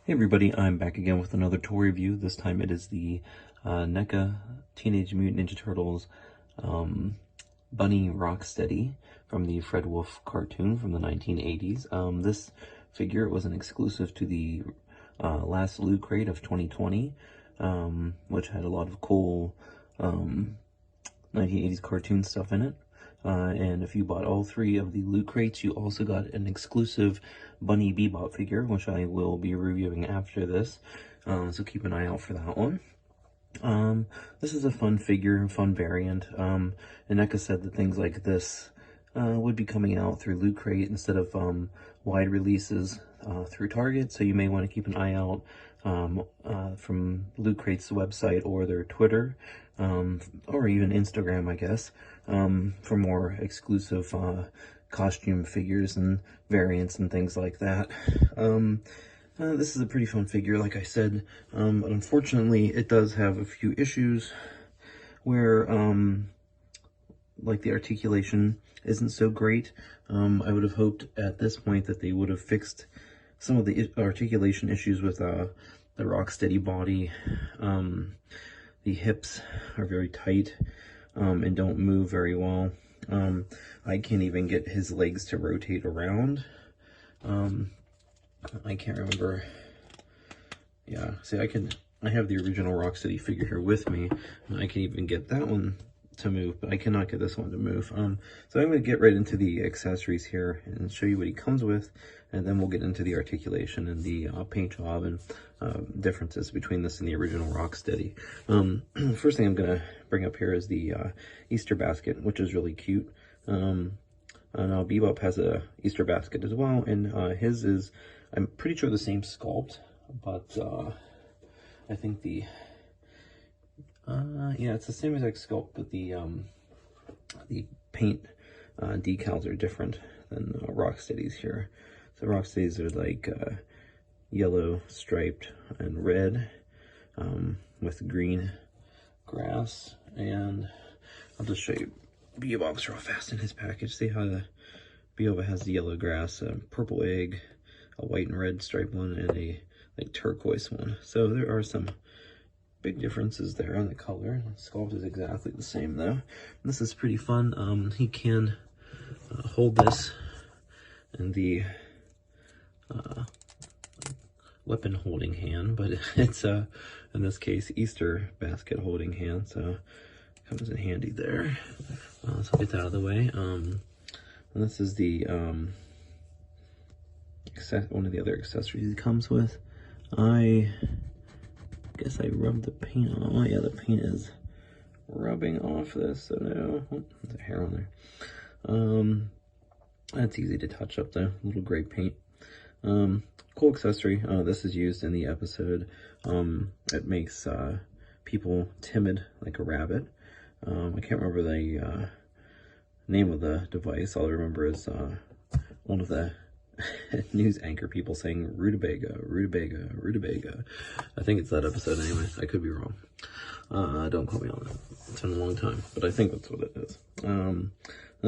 Hey everybody, I'm back again with another toy review. This time it is the NECA Teenage Mutant Ninja Turtles Bunny Rocksteady from the Fred Wolf cartoon from the 1980s. This figure was an exclusive to the last Lootcrate of 2020, which had a lot of cool 1980s cartoon stuff in it. And if you bought all three of the Loot Crates, you also got an exclusive Bunny Bebop figure, which I will be reviewing after this. So keep an eye out for that one. This is a fun figure and fun variant. And NECA said that things like this would be coming out through Loot Crate instead of wide releases through Target. So you may want to keep an eye out from Loot Crate's website or their Twitter, or even Instagram, I guess, for more exclusive costume figures and variants and things like that. This is a pretty fun figure, like I said, but unfortunately it does have a few issues where, like the articulation isn't so great. I would have hoped at this point that they would have fixed some of the articulation issues with the Rocksteady body. The hips are very tight and don't move very well. I can't even get his legs to rotate around. I can't remember. Yeah, see, I have the original Rocksteady figure here with me, and I can even get that one to move, but I cannot get this one to move. So I'm going to get right into the accessories here and show you what he comes with, and then we'll get into the articulation and the paint job and differences between this and the original Rocksteady. First thing I'm going to bring up here is the Easter basket, which is really cute. Now Bebop has a Easter basket as well, and his is, I'm pretty sure, the same sculpt, but I think the yeah, it's the same exact sculpt, but the paint decals are different than Rocksteady's here. So Rocksteady's are like yellow striped and red with green grass, and I'll just show you Bebop's real fast in his package. See how the Bebop has the yellow grass, a purple egg, a white and red striped one, and a like turquoise one. So there are some big differences there on the color. The sculpt is exactly the same though. This is pretty fun. He can hold this in the weapon holding hand, but it's in this case Easter basket holding hand, so it comes in handy there. So I'll get that out of the way. And this is the one of the other accessories he comes with. I guess I rubbed the paint on. Oh yeah, the paint is rubbing off this, so no, oh, there's a hair on there. That's easy to touch up though, a little gray paint. Cool accessory. This is used in the episode. It makes people timid like a rabbit. I can't remember the name of the device. All I remember is one of the news anchor people saying rutabaga, rutabaga, rutabaga. I think it's that episode anyway. I could be wrong. Don't quote me on that. It's been a long time, but I think that's what it is.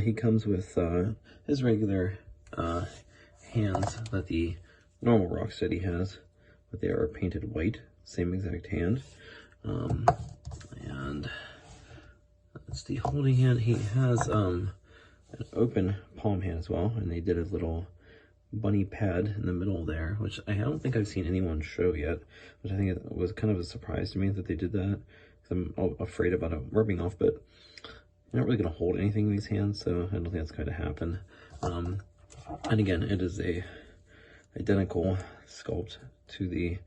He comes with his regular hands that the normal Rocksteady has, but they are painted white, same exact hand. And that's the holding hand. He has an open palm hand as well, and they did a little bunny pad in the middle there, which I don't think I've seen anyone show yet, which I think it was kind of a surprise to me that they did that, because I'm afraid about it rubbing off, but you're not really going to hold anything in these hands, so I don't think that's going to happen. And again, it is a identical sculpt to the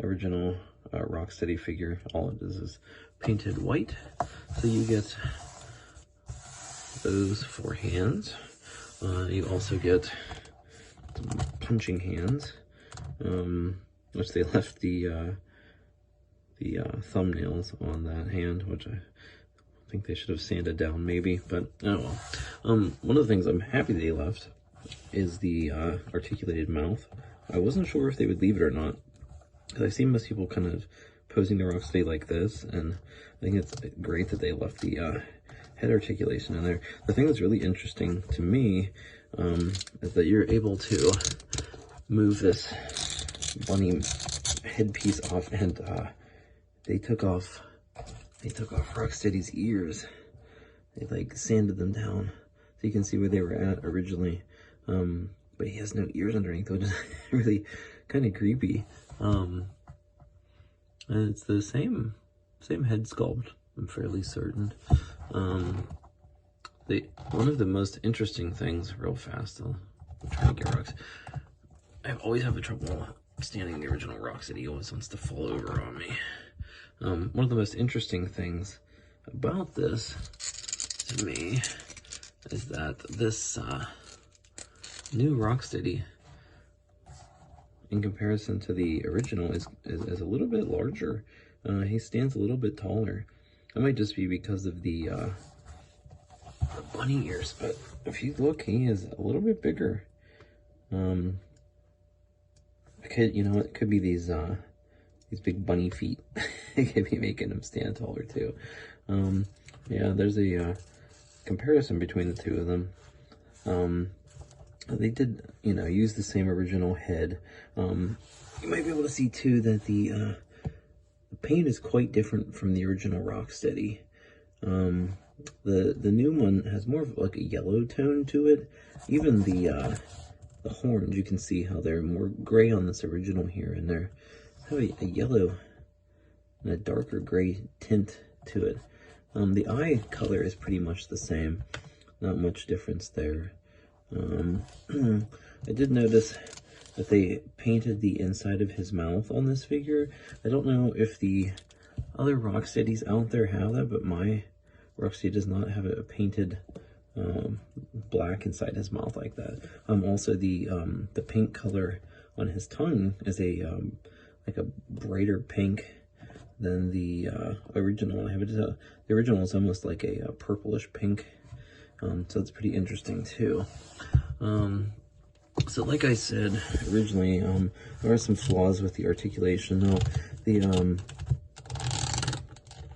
original Rocksteady figure. All it is painted white, so you get those four hands. You also get punching hands, which they left the thumbnails on that hand, which I think they should have sanded down maybe, but oh well. One of the things I'm happy they left is the articulated mouth. I wasn't sure if they would leave it or not, because I've seen most people kind of posing the Rocksteady like this, and I think it's great that they left the head articulation in there. The thing that's really interesting to me is that you're able to move this bunny headpiece off, and they took off Rocksteady's ears. They like sanded them down so you can see where they were at originally. But he has no ears underneath, which is really kind of creepy. And it's the same head sculpt, I'm fairly certain. One of the most interesting things, real fast, I'm trying to get rocks. I always have trouble standing the original Rocksteady. He always wants to fall over on me. One of the most interesting things about this, to me, is that this new Rocksteady, in comparison to the original, is a little bit larger. He stands a little bit taller. That might just be because of the bunny ears, but if you look, he is a little bit bigger. You know, it could be these big bunny feet. It could be making him stand taller too. Yeah, there's a comparison between the two of them. They did, you know, use the same original head. You might be able to see too that the paint is quite different from the original Rocksteady. The new one has more of like a yellow tone to it. Even the horns, you can see how they're more gray on this original here, and they're have a yellow and a darker gray tint to it. The eye color is pretty much the same, not much difference there. I did notice that they painted the inside of his mouth on this figure. I don't know if the other Rocksteadies out there have that, but my Rocksteady does not have a painted black inside his mouth like that. Also the pink color on his tongue is a like a brighter pink than the original. The original is almost like a purplish pink, so it's pretty interesting too. So like I said originally, there are some flaws with the articulation. Though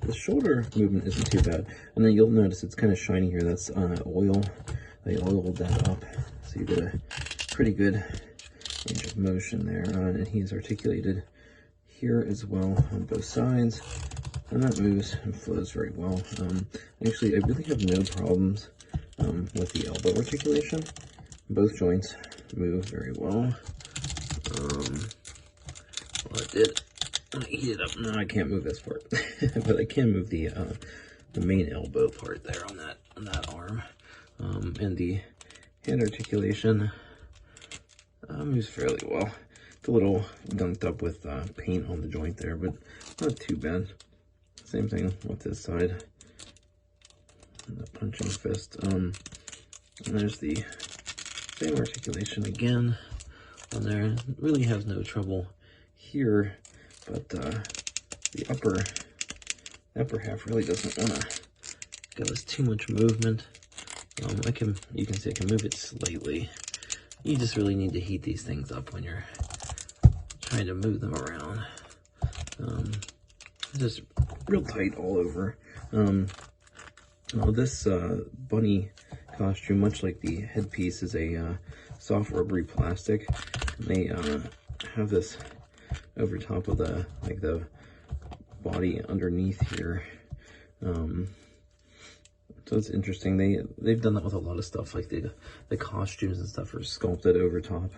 the shoulder movement isn't too bad, and then you'll notice it's kind of shiny here. That's oil. They oiled that up, so you get a pretty good range of motion there. And he's articulated here as well on both sides, and that moves and flows very well. Actually, I really have no problems with the elbow articulation. Both joints move very well. Well, it did when I heat it up. No, I can't move this part, but I can move the main elbow part there on that arm. And the hand articulation moves fairly well. It's a little gunked up with paint on the joint there, but not too bad. Same thing with this side. And the punching fist. And there's the same articulation again on there. It really has no trouble here, but the upper half really doesn't want to give us too much movement. You can see I can move it slightly. You just really need to heat these things up when you're trying to move them around. Just real tight all over. Now this bunny costume, much like the headpiece, is a soft rubbery plastic. And they have this over top of the body underneath here. So it's interesting. They've done that with a lot of stuff, like the costumes and stuff are sculpted over top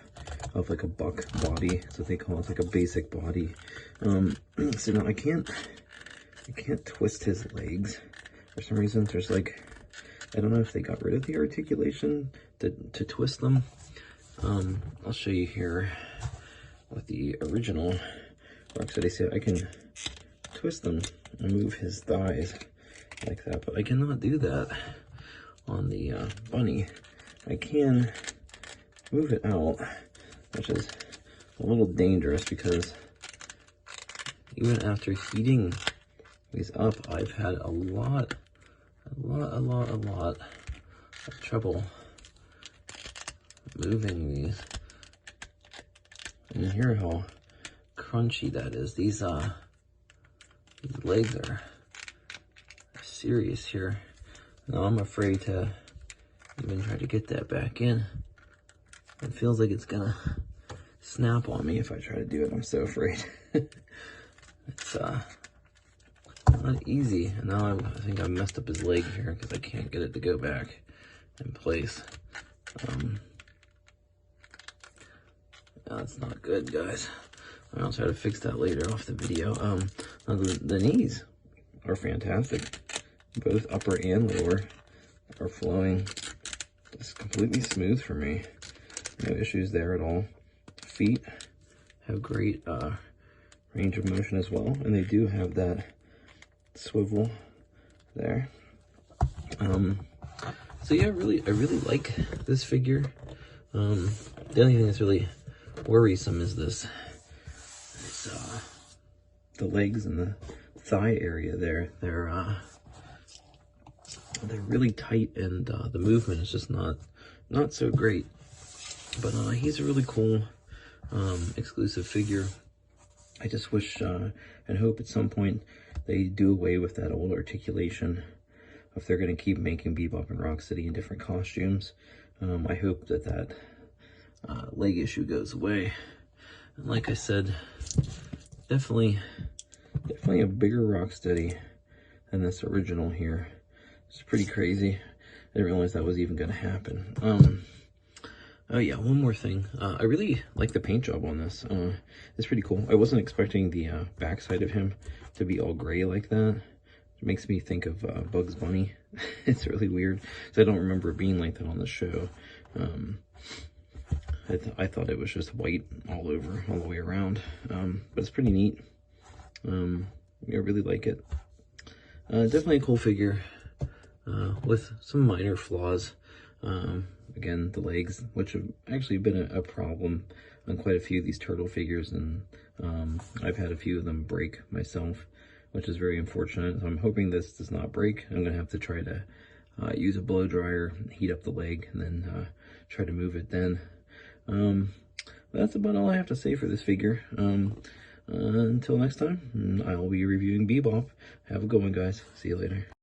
of like a buck body, so they call it like a basic body. So now I can't twist his legs for some reason. There's like, I don't know if they got rid of the articulation to twist them. I'll show you here with the original Rocksteady. See, I can twist them and move his thighs like that, but I cannot do that on the bunny. I can move it out, which is a little dangerous because even after heating these up, I've had a lot of trouble moving these. And you hear how crunchy that is. These legs are serious here. Now I'm afraid to even try to get that back in. It feels like it's gonna snap on me if I try to do it. I'm so afraid. It's not easy. And now I think I messed up his leg here because I can't get it to go back in place. That's not good, guys. I'll try to fix that later off the video. Now the knees are fantastic. Both upper and lower are flowing just completely smooth for me. No issues there at all. Feet have great range of motion as well, and they do have that swivel there. So yeah, I really like this figure. The only thing that's really worrisome is this. The legs and the thigh area there. They're really tight, and the movement is just not so great. But he's a really cool exclusive figure. I just wish and hope at some point they do away with that old articulation. If they're going to keep making Bebop and Rocksteady in different costumes, I hope that leg issue goes away. And like I said, definitely a bigger Rocksteady than this original here. It's pretty crazy. I didn't realize that was even going to happen. Oh yeah, one more thing. I really like the paint job on this. It's pretty cool. I wasn't expecting the backside of him to be all gray like that. It makes me think of Bugs Bunny. It's really weird, because I don't remember it being like that on the show. I thought it was just white all over, all the way around. But it's pretty neat. I really like it. Definitely a cool figure, with some minor flaws. Again, the legs, which have actually been a problem on quite a few of these turtle figures, and I've had a few of them break myself, which is very unfortunate. So I'm hoping this does not break. I'm going to have to try to use a blow dryer, heat up the leg, and then try to move it then. That's about all I have to say for this figure. Until next time, I'll be reviewing Bebop. Have a good one, guys. See you later.